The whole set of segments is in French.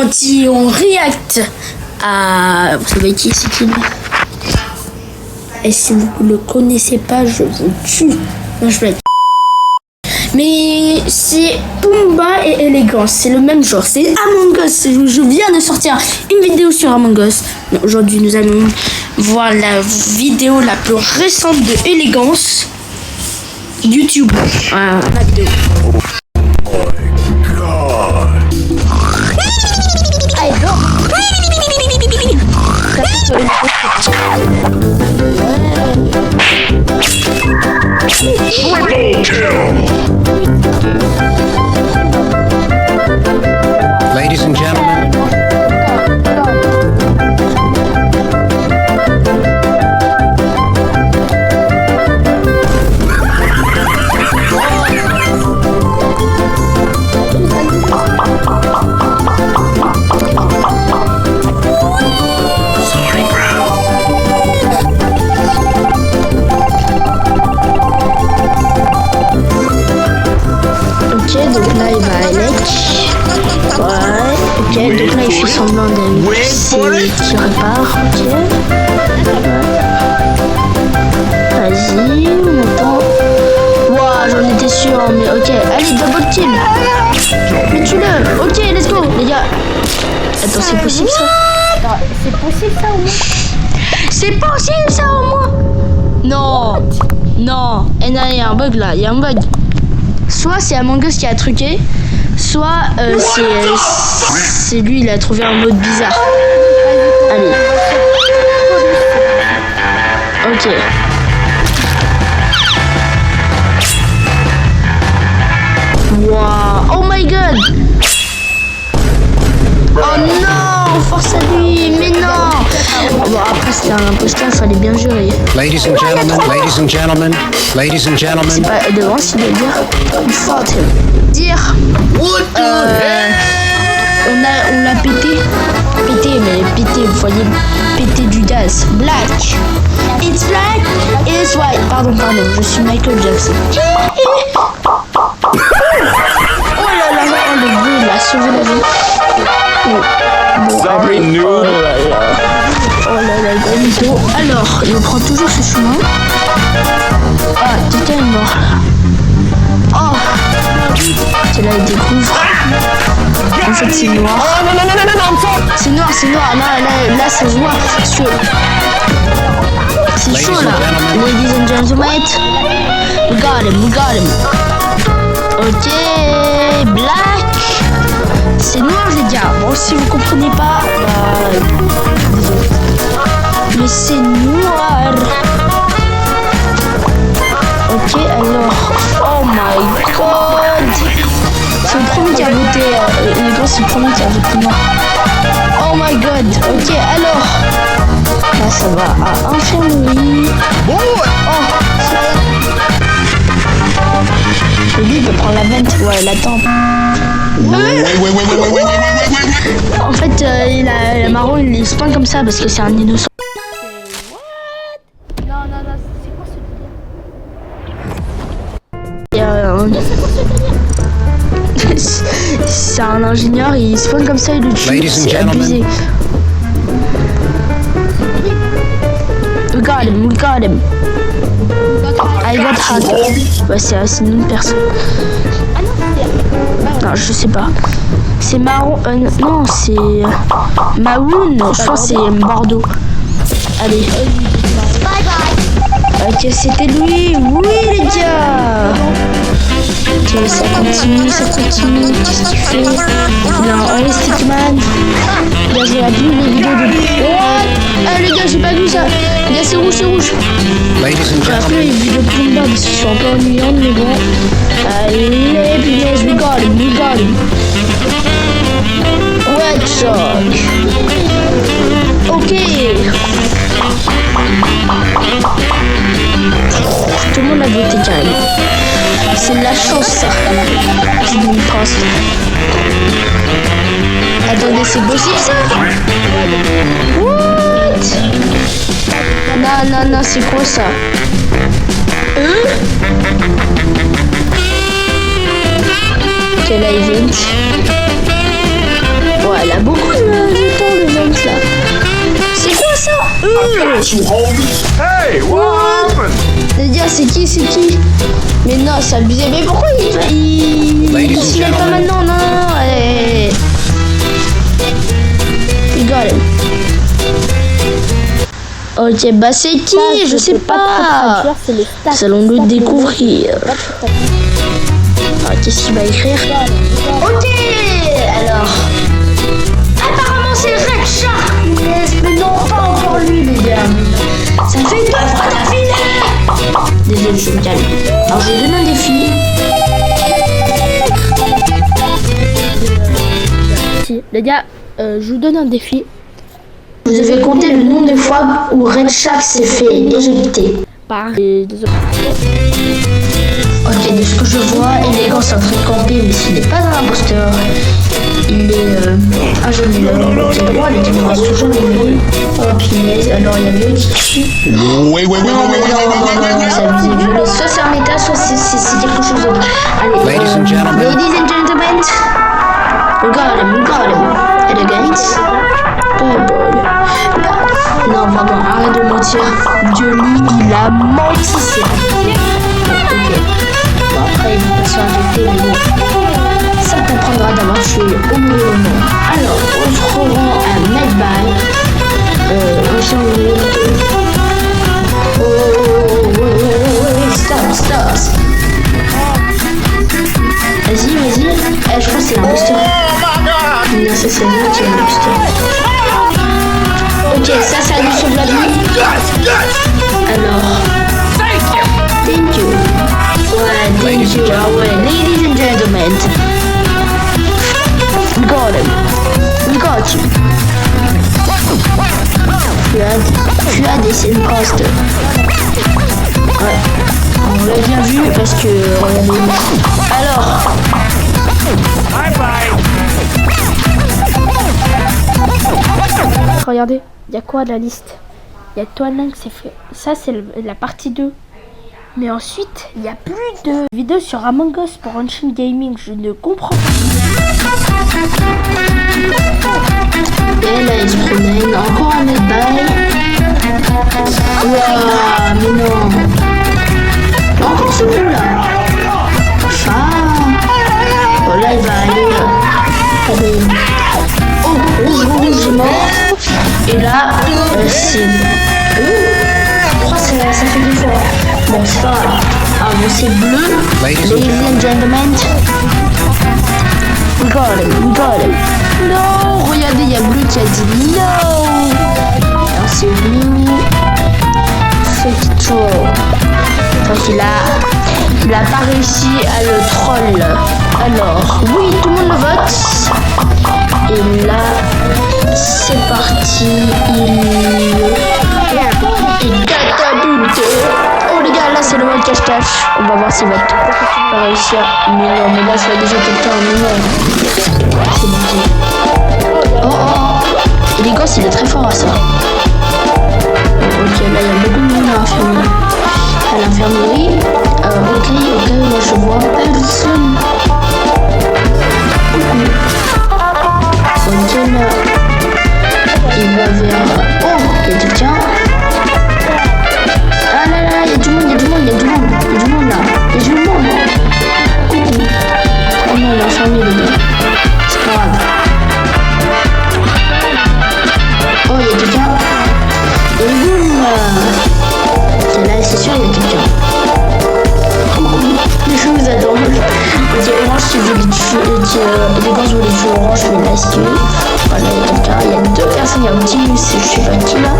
aujourd'hui on react à... Vous savez qui c'est qui? Et si vous ne le connaissez pas, je vous tue. Non, je vais être... Mais c'est Pumba et Elegance, c'est le même genre, c'est Among Us. Je viens de sortir une vidéo sur Among Us. Aujourd'hui nous allons voir la vidéo la plus récente de Elegance. YouTube. La vidéo. Ladies and gentlemen. Donc là il va Alec. Ouais, ok, donc là il fait semblant d'être qui répare, ok. Vas-y, on attend. Waouh, j'en étais sûr, mais ok, allez, double kill. Mais tue-le, ok, let's go, les gars. Attends, c'est possible ça? C'est possible ça au moins? C'est possible ça au moins? Non, non, et là il y a un bug là, il y a un bug. Soit c'est Among Us qui a truqué, soit c'est lui, il a trouvé un mode bizarre. Allez. Ok. Wow. Oh my god. Oh non, force à lui, mais non. Bon, après c'était un imposteur, il fallait bien jurer. Ladies and gentlemen, ladies and gentlemen, ladies and gentlemen. C'est pas devant s'il doit dire. Il faut dire. On l'a pété. Pété, mais pété, vous voyez, pété du gaz. Black. It's black, it's white. Pardon, je suis Michael Jackson. Oh là là, oh le bruit, il a sauvé la vie. Sorry, noob. Oh là là, gros. Alors, il prend toujours ce chemin. Ah, Tita est mort. Oh, c'est là, il découvre. En fait, c'est noir. C'est noir. Là, ça se voit. C'est chaud. C'est chaud, là. Ladies and gentlemen. We got him. Ok, black. C'est noir les gars, bon si vous comprenez pas, désolé. Mais c'est noir. Ok alors, oh my god. C'est le premier qui a voté, les gars c'est le premier qui a voté noir. Oh my god, ok alors. Là ça va à infirmerie. Oh, et lui il peut prendre la vente, ouais elle attend. En fait, il a marron, il est spawn comme ça parce que c'est un innocent. Non, c'est quoi ce délire? C'est un ingénieur, il spawn comme ça, il le tue, c'est abusé. We got him. I got hacker. Ouais, c'est une personne. Non, je sais pas. C'est marron. Non, c'est Maroon. Je pense que c'est Bordeaux. Allez. Ok, c'était lui. Oui, les gars. Ok, ça continue. Qu'est-ce qu'il fait? Il a un stickman. Bien joué à vu les vidéos de... What? Ah, les gars, j'ai pas vu ça. Les gars, c'est rouge. J'ai appris les vidéos de Pumba parce qu'ils sont un peu ennuyants, mais bon. Allez, punaise, we got him. Red Shark. Ok. Tout le monde a voté carrément. C'est de la chance ça. Je me pense. Attendez, c'est possible ça? What? Non, c'est quoi ça? Quel event? Ouais. elle a beaucoup de temps, le lance là. C'est quoi ça? Hey, what happened? Les gars, c'est qui? Mais non, c'est abusé. Mais pourquoi il signale pas maintenant? Non, allez. You got it. Ok, bah c'est qui? Je sais pas. Nous allons le découvrir. Ah, qu'est-ce qu'il va écrire? Ok, alors. Apparemment c'est Red Shark. Mais non, pas encore lui, les gars. Ça fait 2 fois d'affilée. Désolé, je me calme. Alors je donne un défi. Les gars, je vous donne un défi. Vous devez compter le nombre de fois où Red Shark s'est fait éjecter. Par les deux autres. Ok, de ce que je vois, Elegance est en train de camper, mais ce n'est pas un imposteur. Il est un jeune homme. Ok, droit, les caméras sont toujours allumées. Oh punaise, alors il y a mieux qui tue. Non, c'est abusé. Violet, soit c'est un méta, soit c'est quelque chose d'autre. Allez, Ladies and gentlemen. Ladies and gentlemen. We got him. Elegance. Oh boy. Non, vraiment, arrête de mentir. Johnny, il a menti, c'est ok. Bon, après, il va pas se faire injecter, mais bon. Ça comprendra d'avoir tué au mauvais moment. Alors, on se rend à Medbay. On s'en stop. Vas-y. Je crois que c'est l'imposteur. Non, c'est moi qui est l'imposteur. Ok, ça lui sauve la vie. Alors. Thank you. Ouais, thank you. Ah ouais, ladies and gentlemen. We got him. We got you. Tu as des imposters. Ouais. On l'a bien vu parce que... Alors. Bye bye. Regardez, il y a quoi de la liste? Il y a Twilight, c'est fait. Ça, c'est la partie 2. Mais ensuite, il n'y a plus de vidéos sur Among Us pour Ancient Gaming. Je ne comprends pas. Et là, il se promène. Encore un Medbay. Ouah, mais non. Encore ce coup là. Bon, là, il va aller. Allez. Oh, rouge, mort. Et là, c'est... je crois que ça fait 2 fois. Bon, c'est pas grave. Ah, bon, c'est bleu. Ladies and gentlemen. We got him. Non, regardez, il y a bleu qui a dit non. Alors, c'est bleu. Fake troll. Donc, il a pas réussi à le troll. Alors, oui, tout le monde le vote. Et là, c'est parti. Il catapulte. Oh les gars, là c'est le mode cache-cache. On va voir s'il va réussir. Mais non, mais là je vois déjà quelqu'un. Mais non. C'est bon. Oh. Elegance, il est très fort à ça. Ok, là il y a beaucoup de monde à l'infirmerie. Ok, moi je vois personne. Ok, là, il va vers... Oh, il y a quelqu'un. Ah là là, il y a du monde là. Il y a du monde. Coucou. Oh non, il a fermé les gars. C'est pas grave. Oh, il y a quelqu'un. Et boum. Ok, là, c'est sûr, il y a quelqu'un. Je vous attends. Ok, orange, si vous voulez tuer, Elegance voulait tuer orange, je vais la tuer. Voilà, il y a quelqu'un, il y a 2 personnes, il y a Optimus, je sais pas qui là.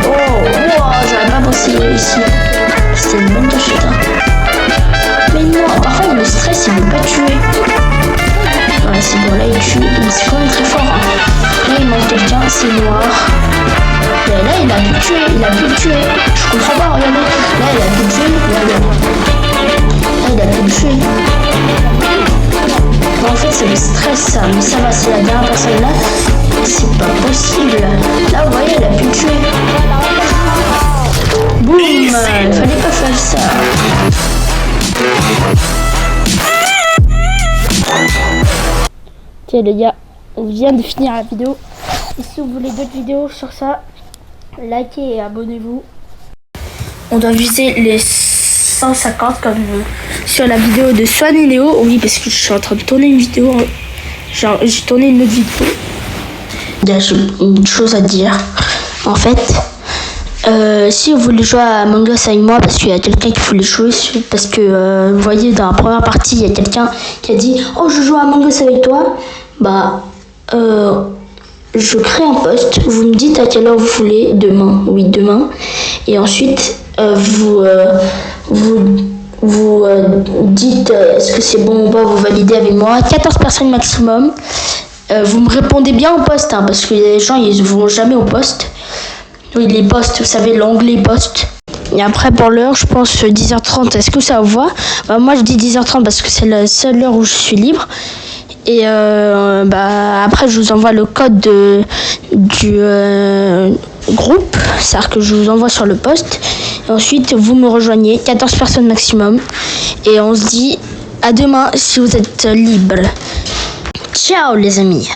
Oh, j'aurais pas pensé ici. C'était une bonne cachette. Mais non, parfois il me stresse, il veut pas tuer. Voilà, c'est bon, là il tue, mais c'est quand même très fort. Là il manque quelqu'un, c'est noir. Et là il a pu le tuer, Je comprends pas, regardez. Là il a pu le tuer, regardez. Là il a pu le tuer. En fait c'est le stress ça, mais ça va, c'est la dernière personne là. C'est pas possible. Là vous voyez, il a pu le tuer. Boum, il fallait pas faire ça. Ok les gars, on vient de finir la vidéo. Et si vous voulez d'autres vidéos sur ça, likez et abonnez-vous. On doit viser les 150 comme sur la vidéo de Swan et Léo. Oui, parce que je suis en train de tourner une vidéo. Genre, j'ai tourné une autre vidéo. J'ai une chose à dire. En fait, si vous voulez jouer à Among Us avec moi, parce qu'il y a quelqu'un qui voulait jouer, parce que vous voyez dans la première partie, il y a quelqu'un qui a dit « Oh, je joue à Among Us avec toi », bah, je crée un post, vous me dites à quelle heure vous voulez, demain, oui demain, et ensuite vous dites est-ce que c'est bon ou pas, vous validez avec moi, 14 personnes maximum. Vous me répondez bien au post, hein, parce que les gens ils vont jamais au post. Oui, les posts, vous savez, l'onglet post. Et après pour l'heure, je pense 10h30, est-ce que ça vous va? Bah, moi je dis 10h30 parce que c'est la seule heure où je suis libre. Et après je vous envoie le code du groupe, c'est-à-dire que je vous envoie sur le post. Et ensuite vous me rejoignez, 14 personnes maximum. Et on se dit à demain si vous êtes libre. Ciao les amis.